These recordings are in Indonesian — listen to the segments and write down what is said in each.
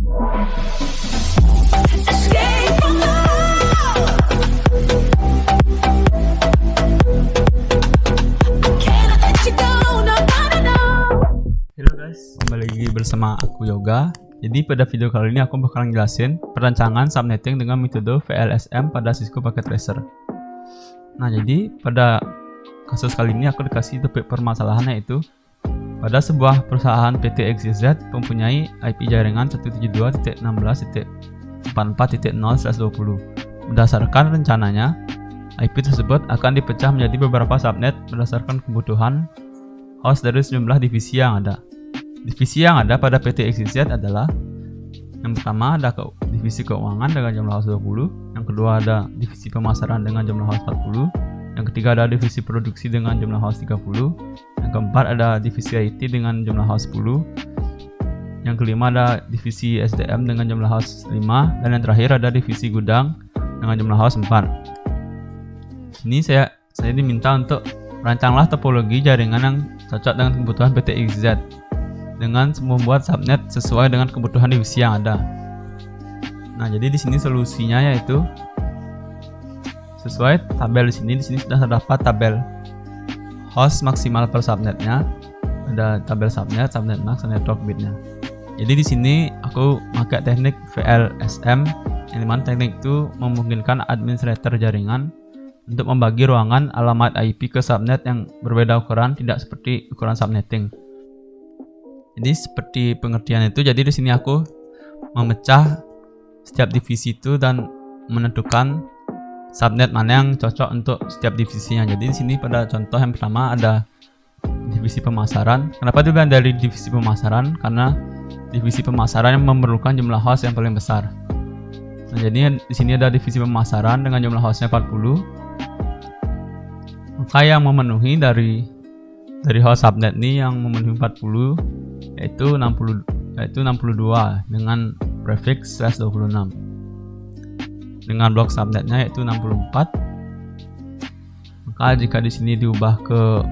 Halo guys, kembali lagi bersama aku Yoga. Jadi pada video kali ini aku bakalan jelasin perancangan subnetting dengan metode VLSM pada Cisco Packet Tracer. Nah, jadi pada kasus kali ini aku dikasih topik permasalahannya itu pada sebuah perusahaan PT XYZ mempunyai IP jaringan 172.16.44.0/20. Berdasarkan rencananya, IP tersebut akan dipecah menjadi beberapa subnet berdasarkan kebutuhan host dari sejumlah divisi yang ada. Divisi yang ada pada PT XYZ adalah yang pertama ada divisi keuangan dengan jumlah host 20, yang kedua ada divisi pemasaran dengan jumlah host 40, yang ketiga ada divisi produksi dengan jumlah host 30, yang keempat ada divisi IT dengan jumlah host 10, yang kelima ada divisi SDM dengan jumlah host 5, dan yang terakhir ada divisi gudang dengan jumlah host 4. Ini saya diminta untuk rancanglah topologi jaringan yang cocok dengan kebutuhan PT XYZ dengan membuat subnet sesuai dengan kebutuhan divisi yang ada. Nah, jadi di sini solusinya yaitu sesuai tabel di sini sudah terdapat tabel host maksimal per subnetnya, ada tabel subnet max, dan network bitnya. Jadi di sini aku pakai teknik VLSM, yang dimana teknik itu memungkinkan administrator jaringan untuk membagi ruangan alamat IP ke subnet yang berbeda ukuran, tidak seperti ukuran subnetting. Jadi seperti pengertian itu, jadi di sini aku memecah setiap divisi itu dan menentukan subnet mana yang cocok untuk setiap divisinya. Jadi di sini pada contoh yang pertama ada divisi pemasaran. Kenapa dibilang dari divisi pemasaran? Karena divisi pemasaran yang memerlukan jumlah host yang paling besar. Nah, jadi di sini ada divisi pemasaran dengan jumlah hostnya 40. Maka yang memenuhi dari host subnet ini yang memenuhi 40 yaitu 62 dengan prefix /26. Dengan blok subnetnya yaitu 64. Maka jika di sini diubah ke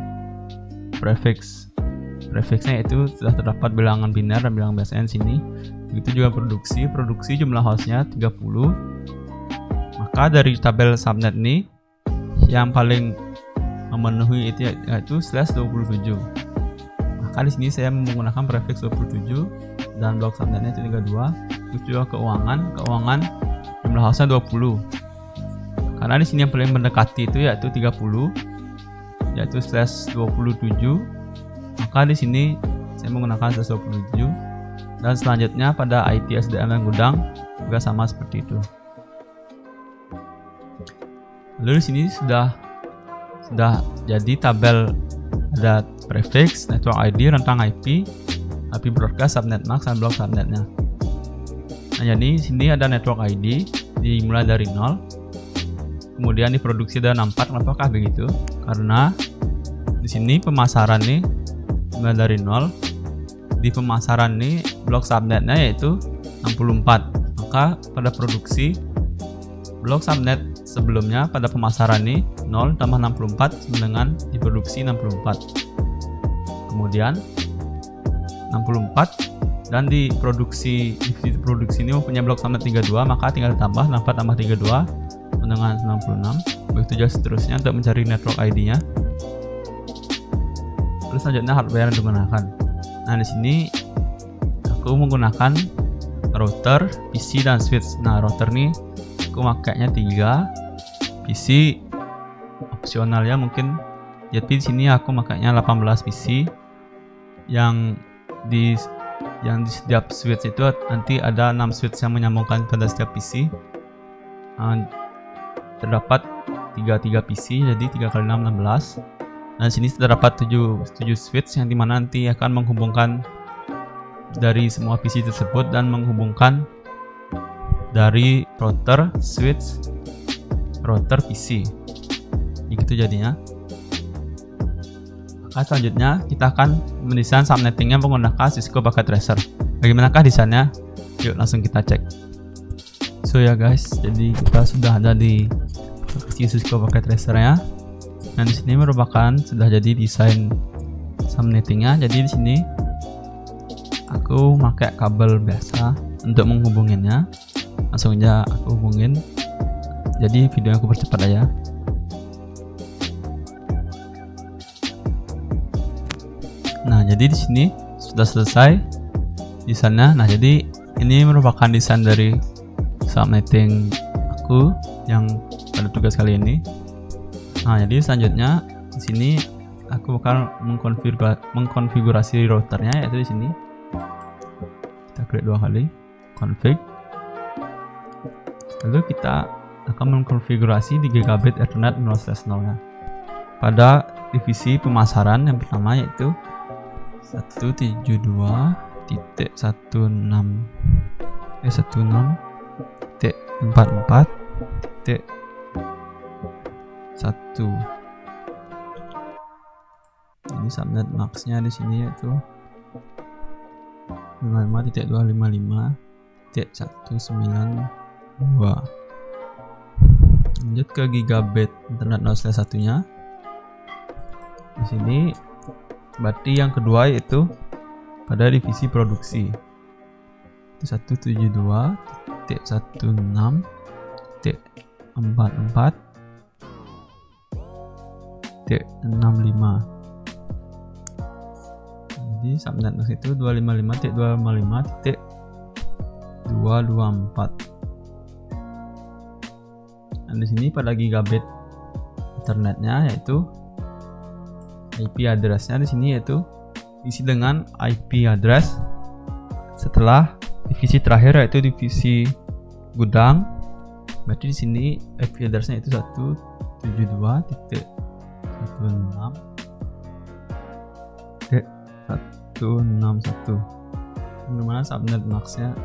prefixnya itu sudah terdapat bilangan biner dan bilangan BSN sini. Begitu juga produksi jumlah hostnya 30. Maka dari tabel subnet ini yang paling memenuhi itu yaitu /27. Maka di sini saya menggunakan prefix 27 dan blok subnetnya itu 32. Terus juga keuangan jumlah hostnya 20. Karena di sini yang paling mendekati itu yaitu 30, yaitu /27. Maka di sini saya menggunakan /27. Dan selanjutnya pada IT, SDM, dan gudang juga sama seperti itu. Lalu di sini sudah jadi tabel, ada prefix, network ID, rentang IP broadcast, subnet max, dan blok subnetnya. Nah, jadi di sini ada network ID dimulai dari 0. Kemudian diproduksi ada 64. Kenapakah begitu? Karena di sini pemasaran nih dimulai dari 0. Di pemasaran nih blok subnetnya yaitu 64. Maka pada produksi blok subnet sebelumnya pada pemasaran nih 0 tambah 64 sama dengan diproduksi 64. Kemudian 64 dan diproduksi ini mempunyai blok subnet 32, maka tinggal ditambah 64 tambah 32 dengan 96. Begitu juga seterusnya untuk mencari network ID-nya. Terus selanjutnya hardware yang digunakan. Nah, di sini aku menggunakan router, PC, dan switch. Nah, router nih aku makainya 3, PC opsional ya mungkin. Jadi di sini aku makainya 18 PC. Yang di setiap switch itu nanti ada 6 switch yang menyambungkan pada setiap PC. Terdapat 3 PC, jadi 3 kali 6 16. Dan sini terdapat 7 switch yang dimana nanti akan menghubungkan dari semua PC tersebut dan menghubungkan dari router, switch, router, PC. Begitu jadinya. Maka selanjutnya kita akan mendesain subnettingnya menggunakan Cisco Packet Tracer. Bagaimanakah desainnya? Yuk langsung kita cek. So ya guys, jadi kita sudah ada di Cisco Packet Tracer ya. Dan di sini merupakan sudah jadi desain subnettingnya. Jadi di sini aku pakai kabel biasa untuk menghubunginnya. Langsung aja aku hubungin, jadi video aku percepat aja. Nah, jadi di sini sudah selesai desainnya. Nah, jadi ini merupakan desain dari subnetting aku yang pada tugas kali ini. Nah, jadi selanjutnya di sini aku bakal mengkonfigurasi routernya, yaitu di sini kita klik 2 kali config. Lalu kita akan mengkonfigurasi di gigabit Ethernet 0/0 pada divisi pemasaran yang pertama, yaitu 172.16.44.1. Ini subnet maxnya di sini yaitu 55.255.192. Lanjut ke gigabit internet 0/1-nya. Di sini berarti yang kedua yaitu pada divisi produksi. 172.16.44.65. Jadi subnet max itu 255.255.224. Dan di sini pada gigabit internetnya yaitu IP address-nya di sini yaitu isi dengan IP address setelah divisi terakhir yaitu divisi gudang. Berarti di sini IP address-nya itu 172.168.161. Dimana subnet max-nya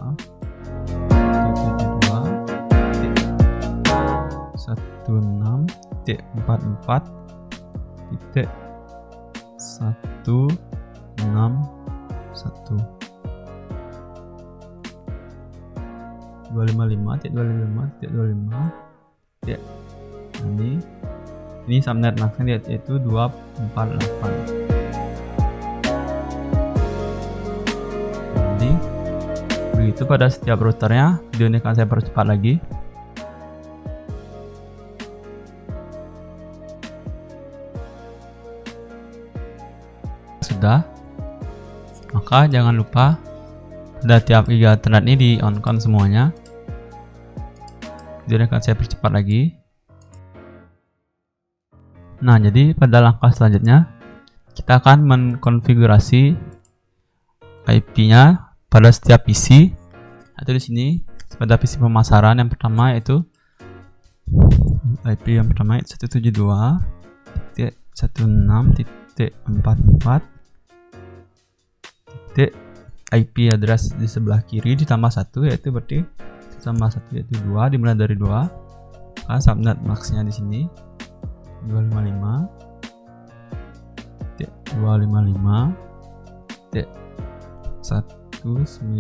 172.16.161. 255.255.25. Ya. Ini subnet max-nya yaitu 248. Jadi begitu pada setiap routernya. Video ini akan saya percepat lagi. Sudah, maka jangan lupa pada tiap giga internet ini di on-kan semuanya. Jadi akan saya percepat lagi. Nah, jadi pada langkah selanjutnya kita akan mengkonfigurasi IP-nya pada setiap PC. Atau di sini pada PC pemasaran yang pertama yaitu IP yang pertama 172.16.44. IP address di sebelah kiri ditambah 1 yaitu berarti ditambah 1 yaitu 2, dimulai dari 2. Maka subnet max-nya di sini 255.192.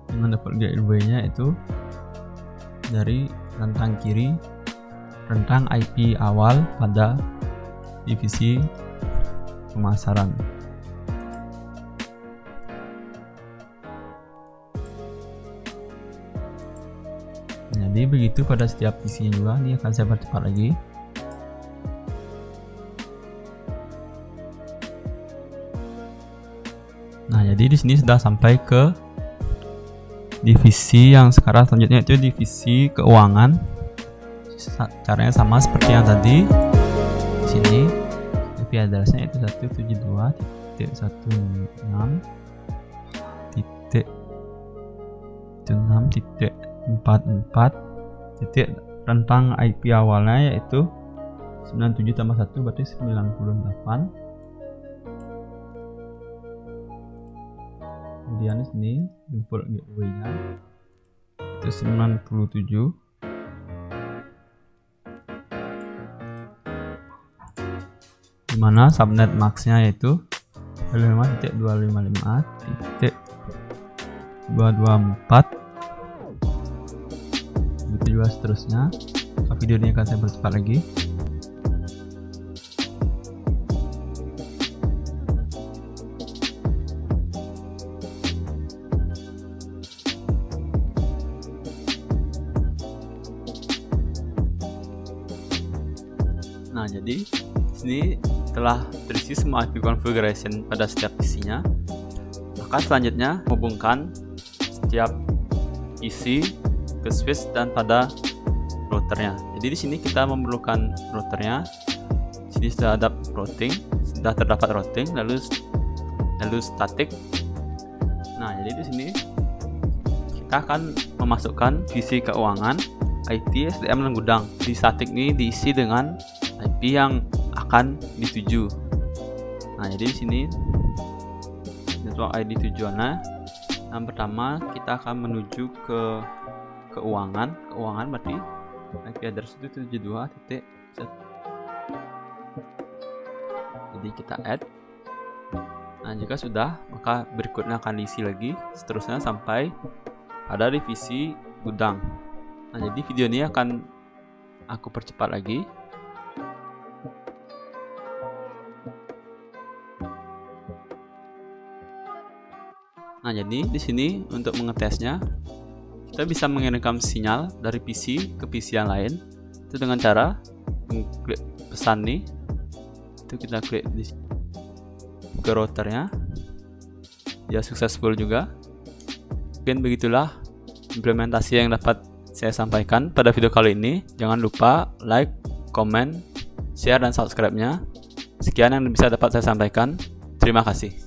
Dengan dapat gateway-nya itu dari rentang kiri, rentang IP awal pada divisi pemasaran. Jadi begitu pada setiap PC juga. Ini akan saya percepat lagi. Nah, jadi di sini sudah sampai ke divisi yang sekarang selanjutnya, itu divisi keuangan. Caranya sama seperti yang tadi. Di sini IP address-nya itu 172.16.44. Rentang IP awalnya yaitu 97 tambah 1 berarti 98. Kemudian di sini input gateway-nya itu 97. Dimana subnet max-nya yaitu 25.255.224. Begitu juga seterusnya. Video ini akan saya percepat lagi. jadi sini telah terisi semua IP configuration pada setiap PC-nya. Maka selanjutnya hubungkan setiap PC ke switch dan pada routernya. Jadi di sini kita memerlukan routernya. Sini sudah ada routing, sudah terdapat routing, lalu static. Nah, jadi di sini kita akan memasukkan visi keuangan, IT, SDM, dan gudang. Di static ini diisi dengan IP yang akan dituju. Nah, jadi di sini network ID tujuannya. Yang pertama kita akan menuju ke keuangan berarti IP address itu 72.1. Jadi kita add. Nah, jika sudah, maka berikutnya akan diisi lagi, seterusnya sampai pada divisi gudang. Nah, jadi video ini akan aku percepat lagi. Nah, jadi di sini untuk mengetesnya, kita bisa mengirimkan sinyal dari PC ke PC yang lain. Itu dengan cara mengklik pesan nih. Itu kita klik di ke routernya. Ya, successful juga. Mungkin begitulah implementasi yang dapat saya sampaikan pada video kali ini. Jangan lupa like, comment, share, dan subscribe-nya. Sekian yang bisa dapat saya sampaikan. Terima kasih.